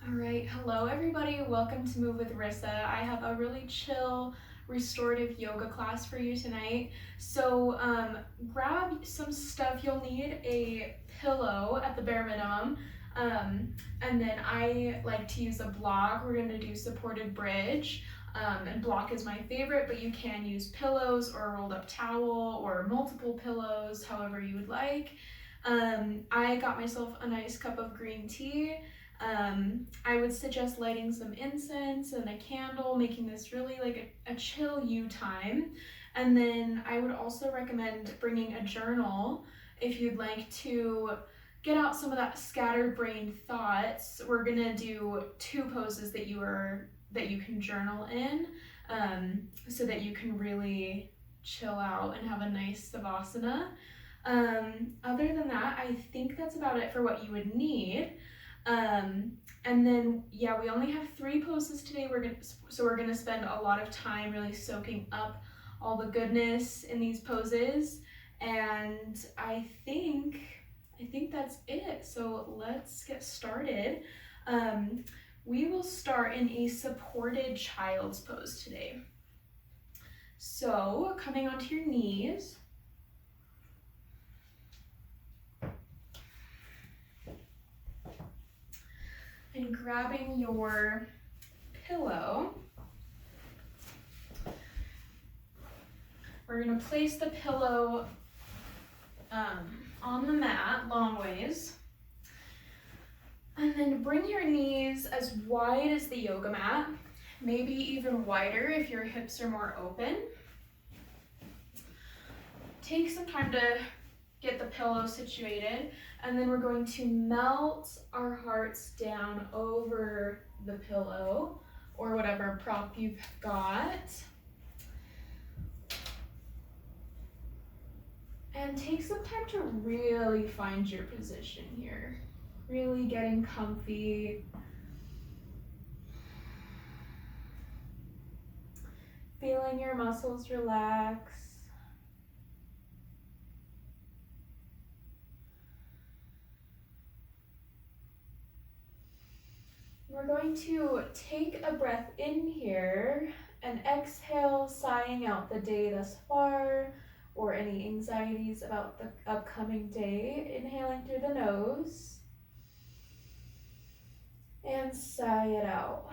All right, hello everybody. Welcome to Move with Rissa. I have a really chill restorative yoga class for you tonight. So grab some stuff. You'll need a pillow at the bare minimum. And then I like to use a block. We're gonna do supported bridge. And block is my favorite, but you can use pillows or a rolled up towel or multiple pillows, however you would like. I got myself a nice cup of green tea. I would suggest lighting some incense and a candle, making this really like a chill you time. And then I would also recommend bringing a journal if you'd like to get out some of that scattered brain thoughts. We're gonna do two poses that you can journal in, so that you can really chill out and have a nice Savasana. Other than that, I think that's about it for what you would need. And then, yeah, we only have 3 poses today. We're gonna spend a lot of time really soaking up all the goodness in these poses. And I think that's it. So let's get started. We will start in a supported child's pose today. So coming onto your knees. And grabbing your pillow, we're going to place the pillow on the mat long ways, and then bring your knees as wide as the yoga mat, maybe even wider if your hips are more open. Take some time to get the pillow situated, and then we're going to melt our hearts down over the pillow or whatever prop you've got. And take some time to really find your position here. Really getting comfy. Feeling your muscles relax. We're going to take a breath in here and exhale, sighing out the day thus far or any anxieties about the upcoming day. Inhaling through the nose and sigh it out.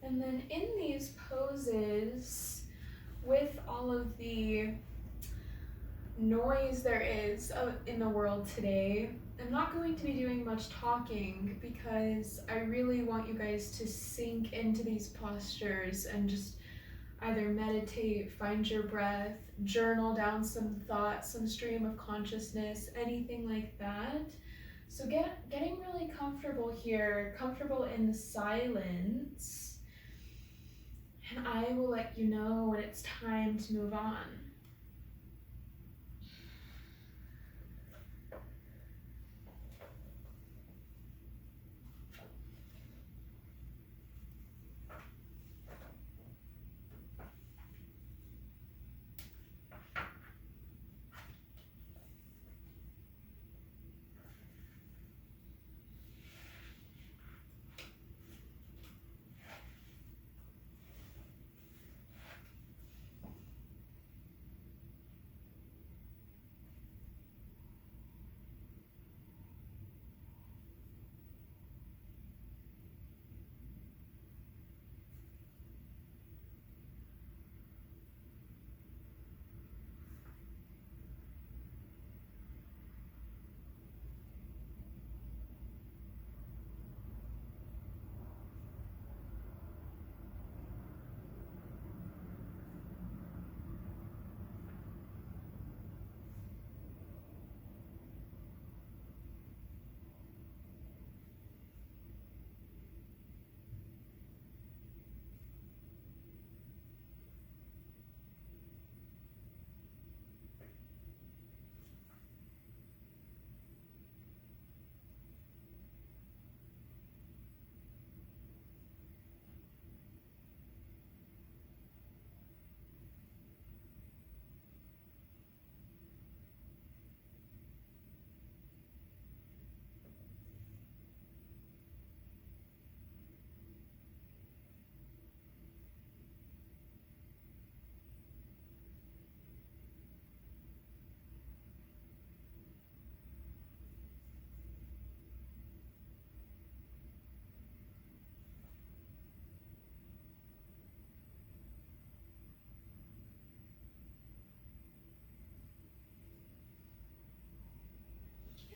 And then in these poses, with all of the noise there is in the world today, I'm not going to be doing much talking because I really want you guys to sink into these postures and just either meditate, find your breath, journal down some thoughts, some stream of consciousness, anything like that. So getting really comfortable here, comfortable in the silence. And I will let you know when it's time to move on.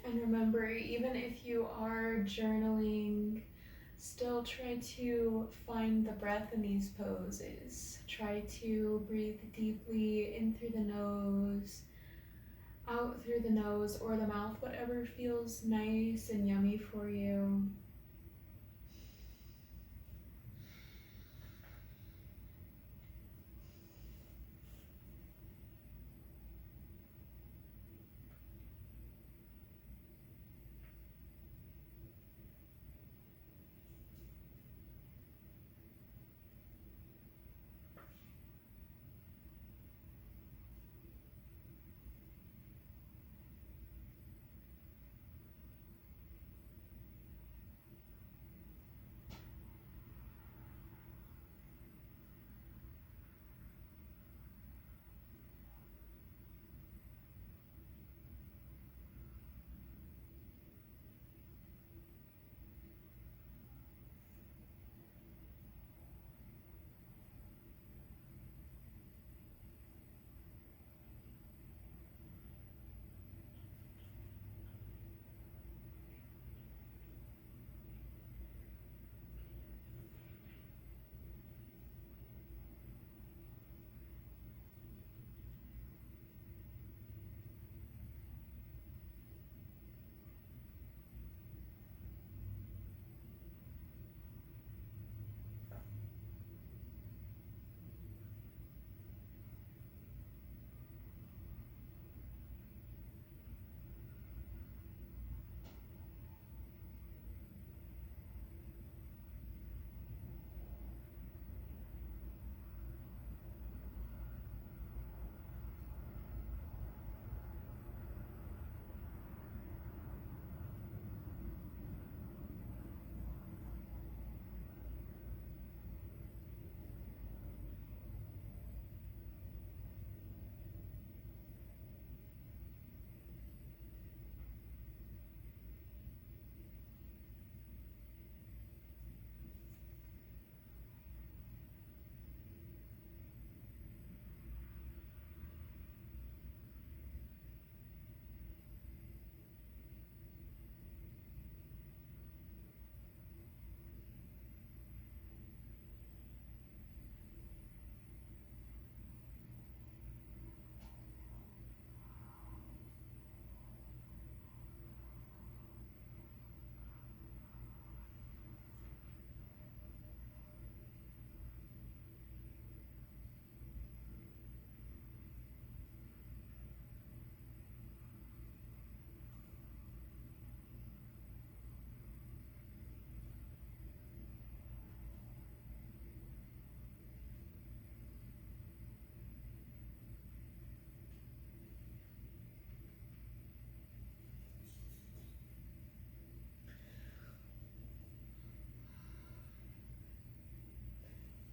And remember, even if you are journaling, still try to find the breath in these poses. Try to breathe deeply in through the nose, out through the nose or the mouth, whatever feels nice and yummy for you.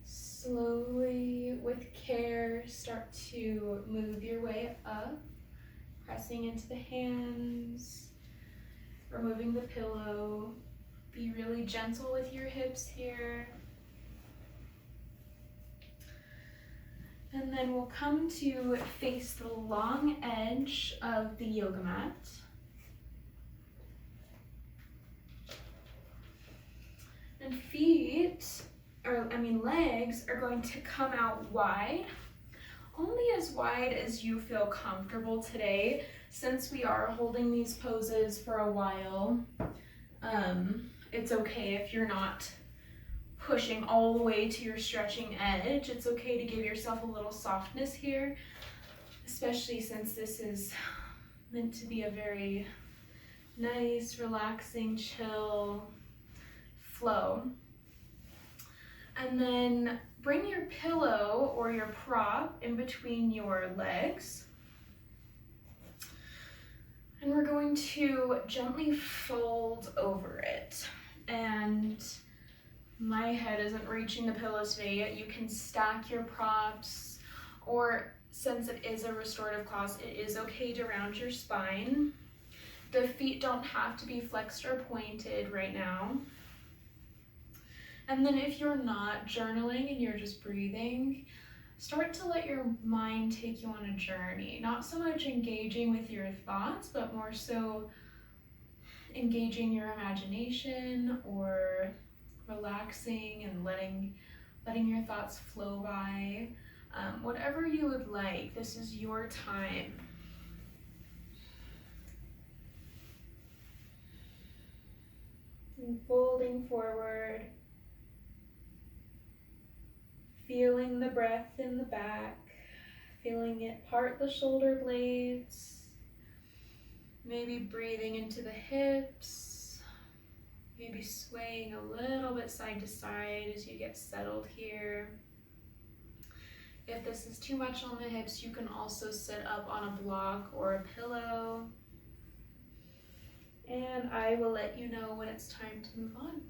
Slowly, with care, start to move your way up, pressing into the hands, removing the pillow. Be really gentle with your hips here. And then we'll come to face the long edge of the yoga mat. And legs are going to come out wide, only as wide as you feel comfortable today. Since we are holding these poses for a while, it's okay if you're not pushing all the way to your stretching edge. It's okay to give yourself a little softness here, especially since this is meant to be a very nice, relaxing, chill flow. And then bring your pillow or your prop in between your legs. And we're going to gently fold over it. And my head isn't reaching the pillow today yet. You can stack your props, or since it is a restorative class, it is okay to round your spine. The feet don't have to be flexed or pointed right now. And then if you're not journaling and you're just breathing, start to let your mind take you on a journey. Not so much engaging with your thoughts, but more so engaging your imagination or relaxing and letting your thoughts flow by. Whatever you would like, this is your time. And folding forward, feeling the breath in the back, feeling it part the shoulder blades, maybe breathing into the hips, maybe swaying a little bit side to side as you get settled here. If this is too much on the hips, you can also sit up on a block or a pillow. And I will let you know when it's time to move on.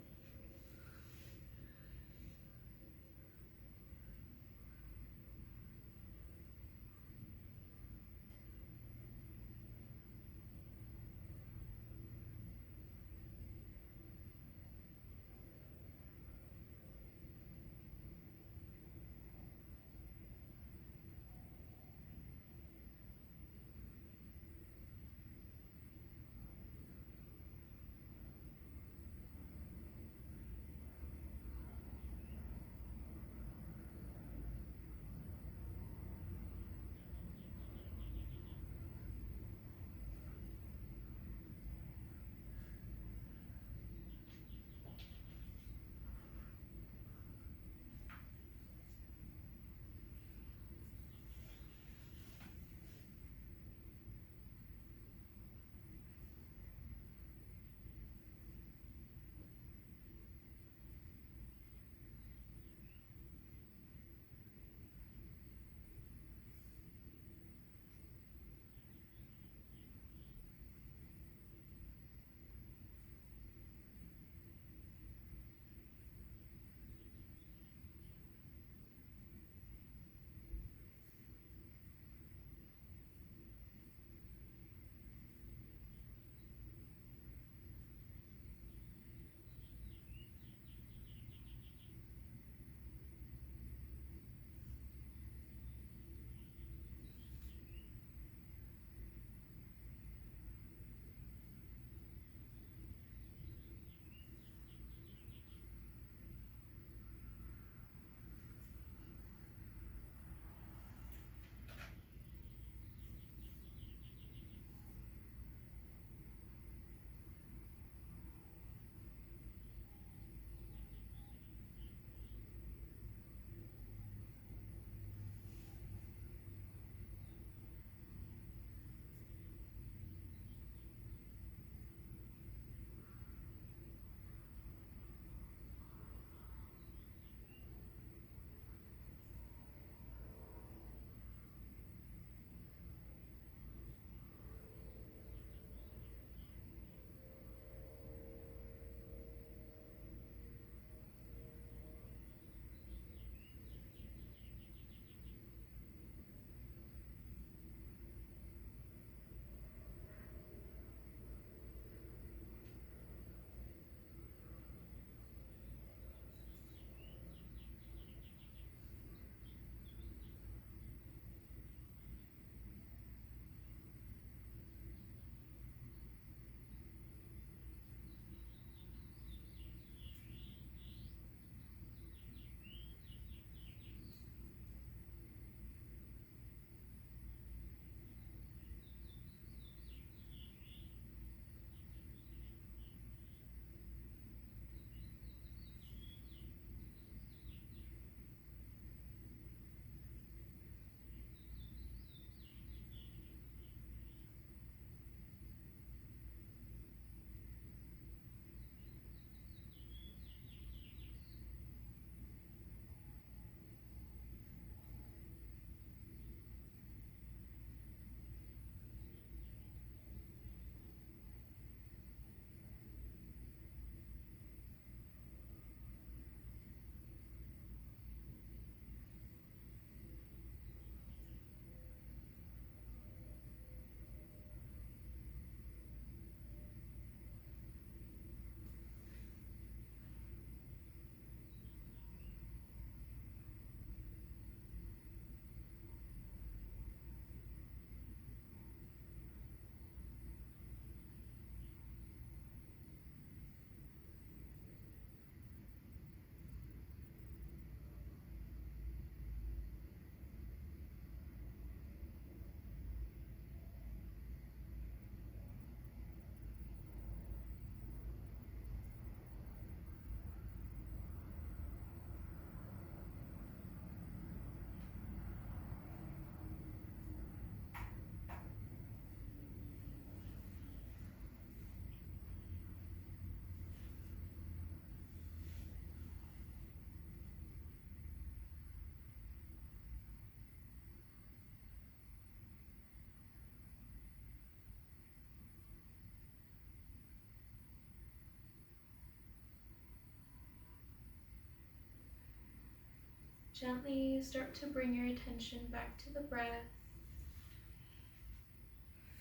Gently start to bring your attention back to the breath,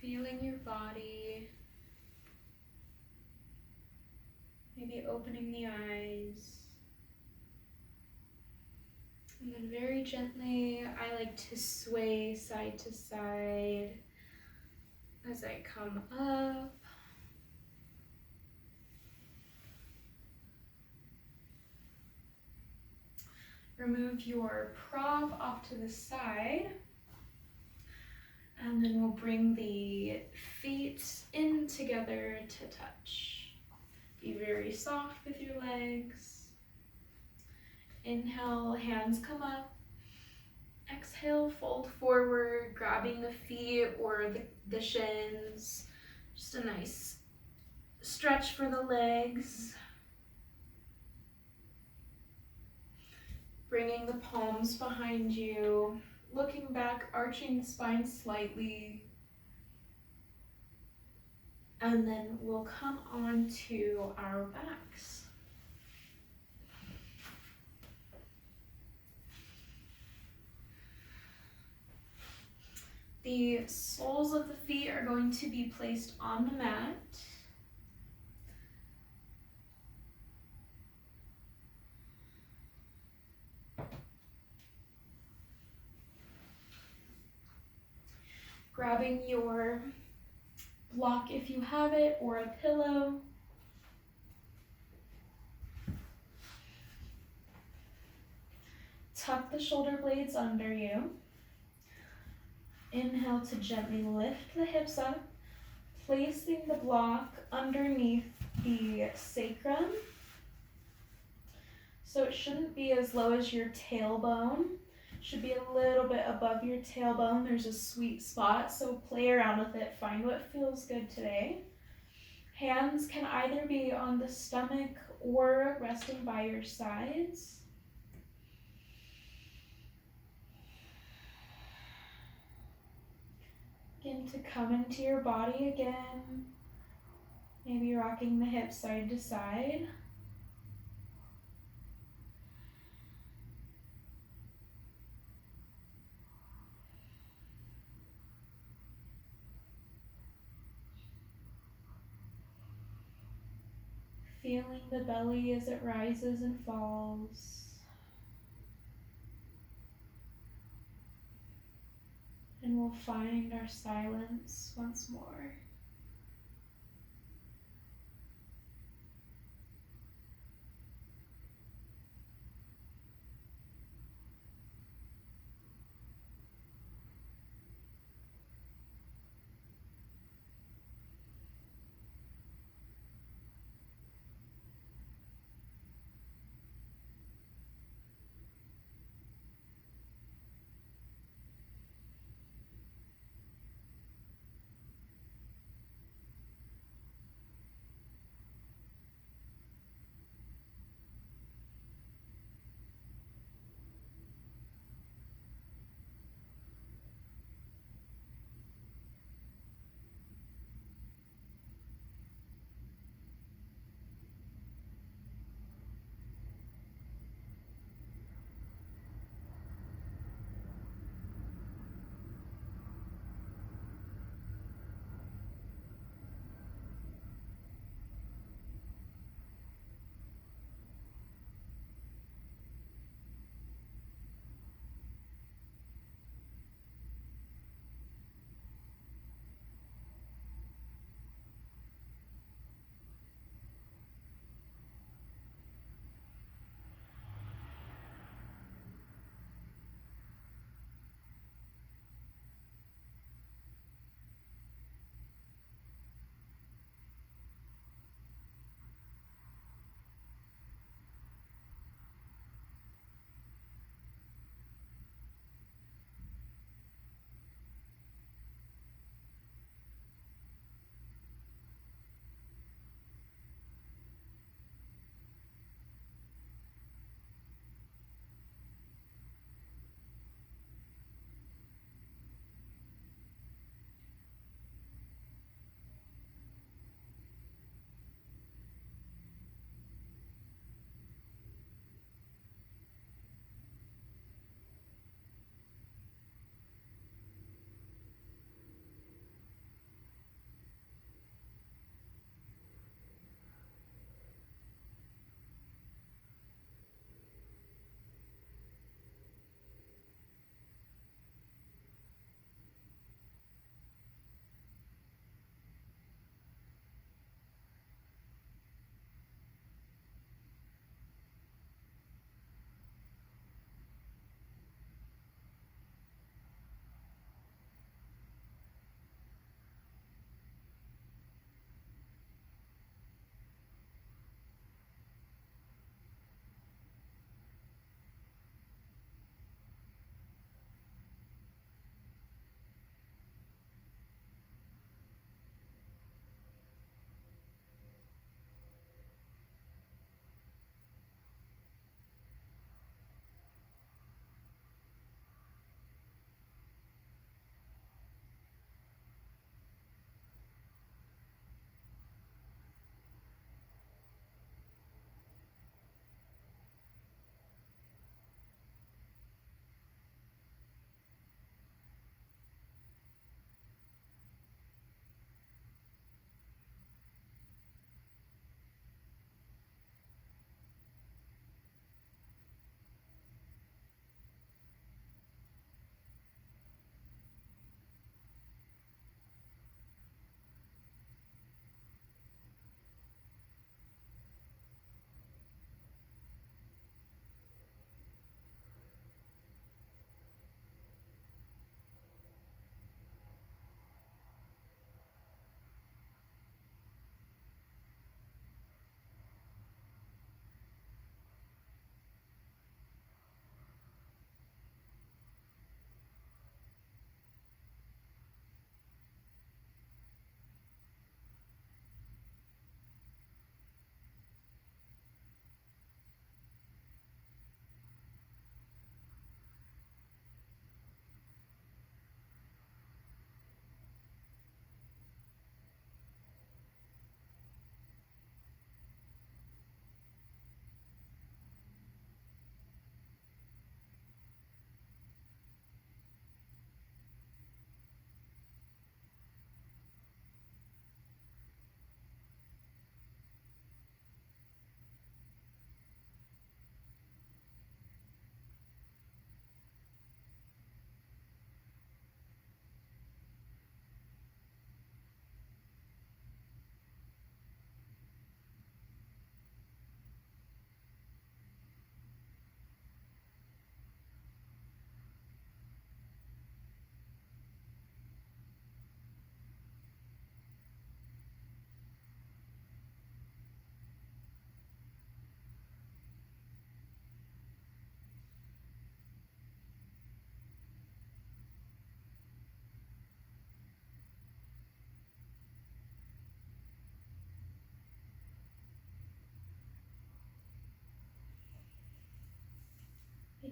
feeling your body, maybe opening the eyes. And then very gently, I like to sway side to side as I come up. Remove your prop off to the side. And then we'll bring the feet in together to touch. Be very soft with your legs. Inhale, hands come up. Exhale, fold forward, grabbing the feet or the shins. Just a nice stretch for the legs. Bringing the palms behind you. Looking back, arching the spine slightly. And then we'll come on to our backs. The soles of the feet are going to be placed on the mat. Grabbing your block if you have it, or a pillow. Tuck the shoulder blades under you. Inhale to gently lift the hips up, placing the block underneath the sacrum. So it shouldn't be as low as your tailbone. Should be a little bit above your tailbone. There's a sweet spot, so play around with it. Find what feels good today. Hands can either be on the stomach or resting by your sides. Begin to come into your body again. Maybe rocking the hips side to side. Feeling the belly as it rises and falls. And we'll find our silence once more.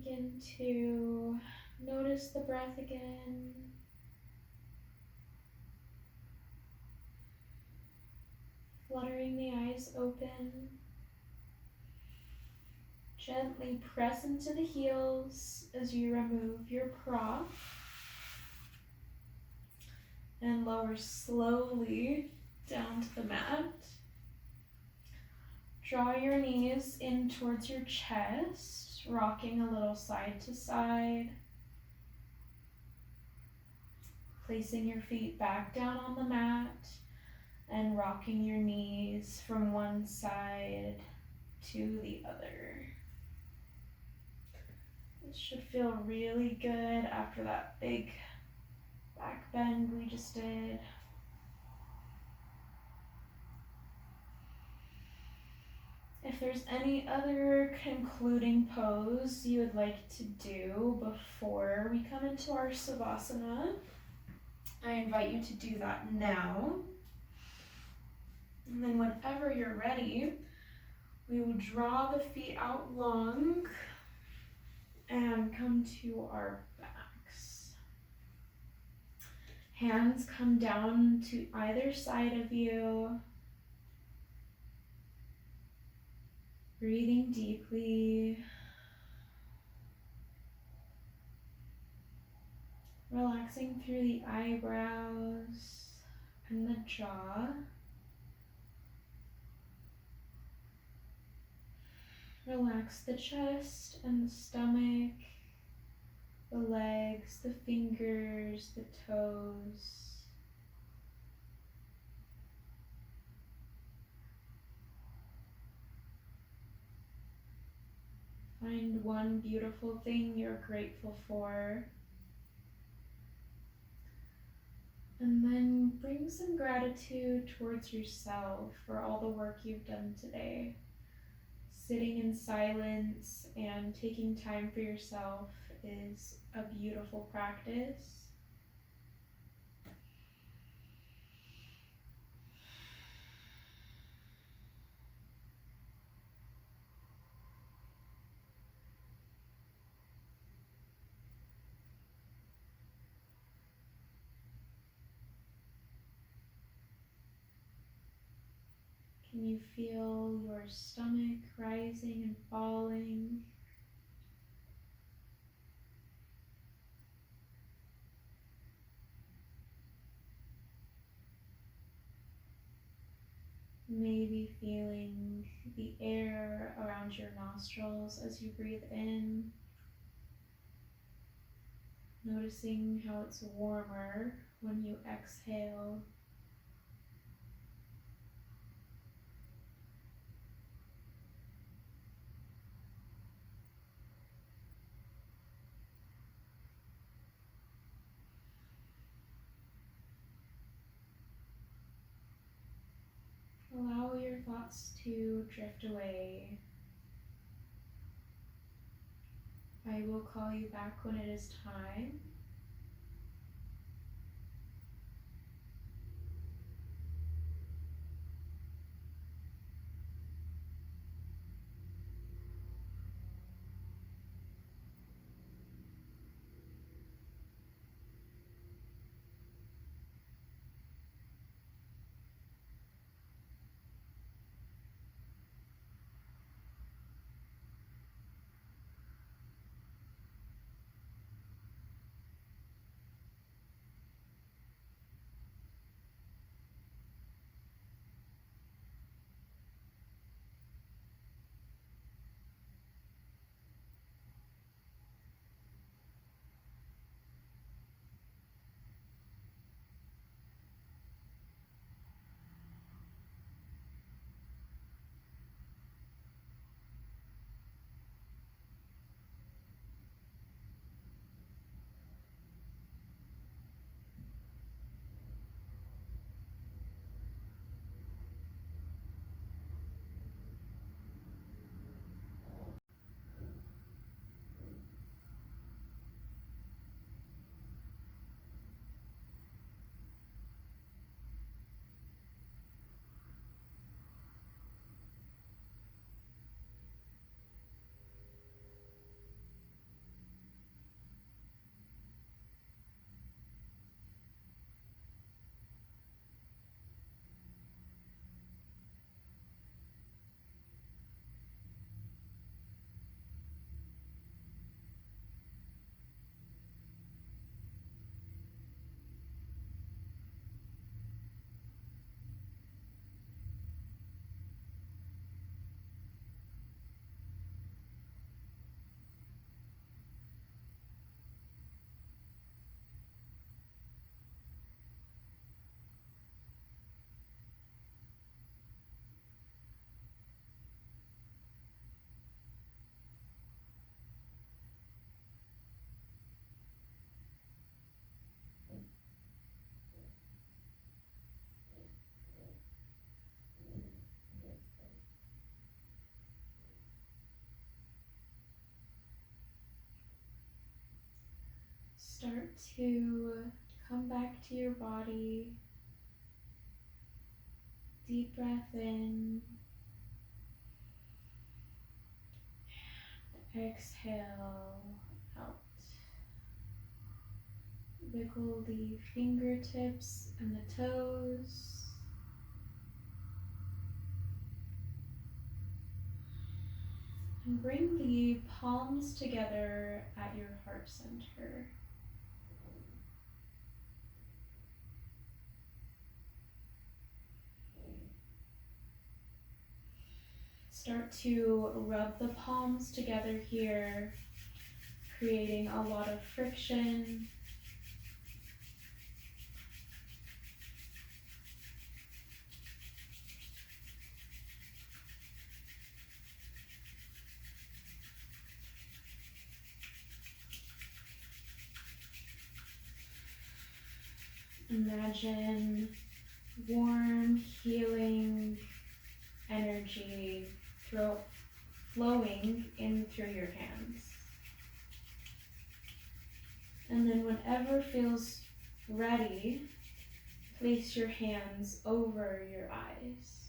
Begin to notice the breath again. Fluttering the eyes open. Gently press into the heels as you remove your prop. And lower slowly down to the mat. Draw your knees in towards your chest, rocking a little side to side. Placing your feet back down on the mat and rocking your knees from one side to the other. This should feel really good after that big back bend we just did. If there's any other concluding pose you would like to do before we come into our Savasana, I invite you to do that now. And then whenever you're ready, we will draw the feet out long and come to our backs. Hands come down to either side of you. Breathing deeply. Relaxing through the eyebrows and the jaw. Relax the chest and the stomach, the legs, the fingers, the toes. Find one beautiful thing you're grateful for. And then bring some gratitude towards yourself for all the work you've done today. Sitting in silence and taking time for yourself is a beautiful practice. Can you feel your stomach rising and falling? Maybe feeling the air around your nostrils as you breathe in. Noticing how it's warmer when you exhale. Allow your thoughts to drift away. I will call you back when it is time. Start to come back to your body. Deep breath in. Exhale out. Wiggle the fingertips and the toes. And bring the palms together at your heart center. Start to rub the palms together here, creating a lot of friction. Imagine warm, healing energy flowing in through your hands. And then whenever feels ready, place your hands over your eyes.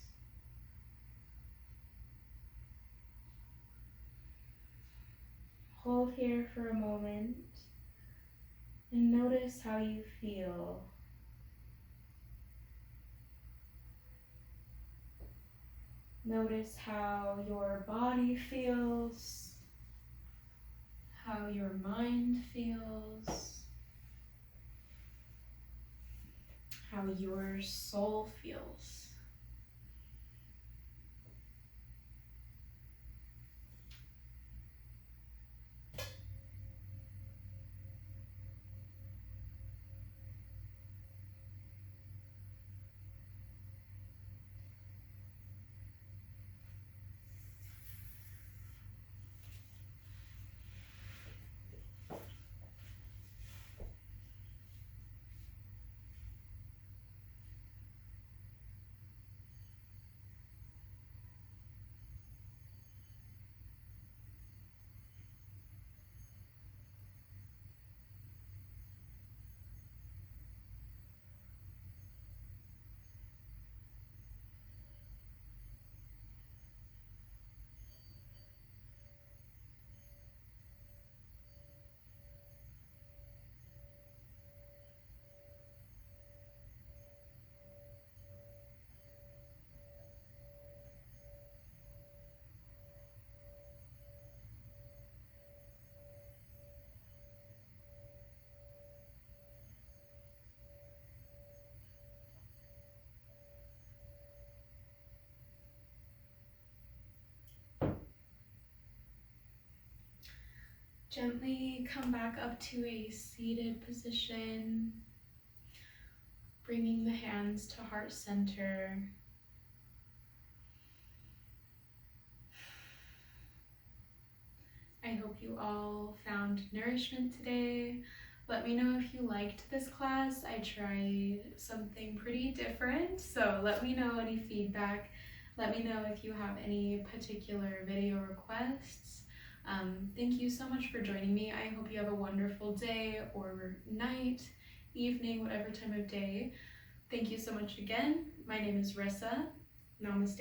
Hold here for a moment and notice how you feel. Notice how your body feels, how your mind feels, how your soul feels. Gently come back up to a seated position, bringing the hands to heart center. I hope you all found nourishment today. Let me know if you liked this class. I tried something pretty different, so let me know any feedback. Let me know if you have any particular video requests. Thank you so much for joining me. I hope you have a wonderful day or night, evening, whatever time of day. Thank you so much again. My name is Rissa. Namaste.